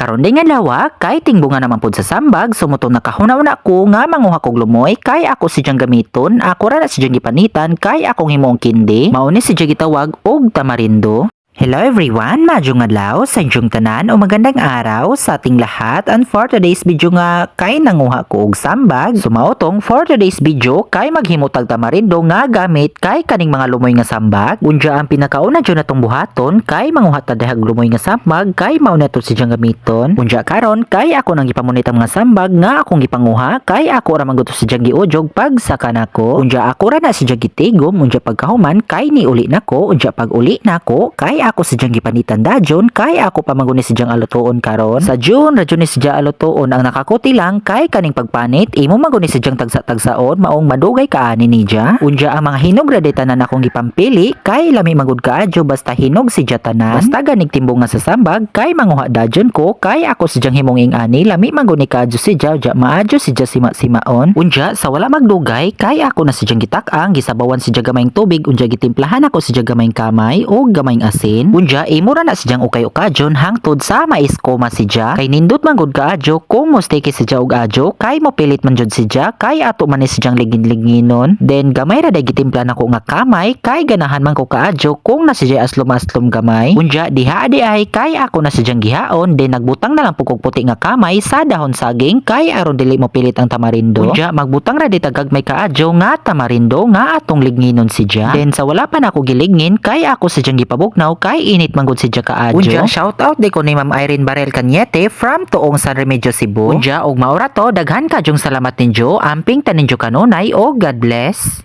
Karon din nga lawa, kay tingbunga naman pud sa sambag, sumutong nakahuna-una ko nga manguha kog lumoy, kay ako si siyang gamiton, ako ra na si siyang gipanitan, kay akong himong kindi, mao ni si siyang gitawag og tamarindo. Hello everyone, maayong adlaw sa inyong tanan o magandang araw sa ating lahat. And for today's video nga kay nanguha ko og sambag. Sumaotong for today's video kay maghimutag tamarindo nga gamit kay kaning mga lumoy nga sambag. Unja ang pinakauna dyan natong buhaton kay manguha ta dahag lumoy nga sambag kay mao na to si diyang gamiton. Unja karon kay ako nang gipamunit ang mga sambag nga akong gipanguha kay ako ra manguto si diyang giujog pag saka nako. Unja ako ra na si diyang gitigom, unja pagkahuman kay ni uli nako, unja pag uli nako kay ako si diyang gipanitan dajon kay ako pa maguni si diyang alutoon karon. Sa June radyon ni si diyang alutoon ang nakakuti lang kay kaning pagpanit imo maguni si diyang tagsa-tagsaon maong madugay kaani ni dya. Unja ang mga hinog ra tanan akong gipampili kay lami magud kaadyo basta hinog si dya tanan. Basta ganig timbong nga sa sambag kay manguha dajon ko kay ako si diyang himong ingani lami maguni kaadyo si dya maadyo si dya sima-simaon. Unja sa wala magdugay kay ako na si diyang gitak-ang gisabawan si dya gamayng tubig unja gitimplahan ako si dya gamayng kamay o gamayng asin. Unja imura na si diyang ukay-ukadyon hangtod sa maiskoma si dya kay nindot man gud kaadyo kung mostake si dya og adyo kay mopilit man jud si dya kay ato man ni si diyang ligin-liginon. Then gamay ra day gitimpla nako nga kamay kay ganahan man ko kaadyo kung na si dya aslom-aslom gamay. Unja diha di ay kay ako na si diyang gihaon then nagbutang na lang pugog puti nga kamay sa dahon saging kay aron dili mopilit ang tamarindo. Unja magbutang ra di tagag may kaadyo nga tamarindo nga atong ligninon si dya. Then sa wala pa nako gilignin kay ako si diyang gipabugnaw kay init manggod si dya kaadyo. Unja shout out di ko ni Ma'am Irene Barel Cañete from Tuong San Remedios Cebu. Unja og maura to daghan kadyong salamat ninyo amping taninyo kanunay o God bless.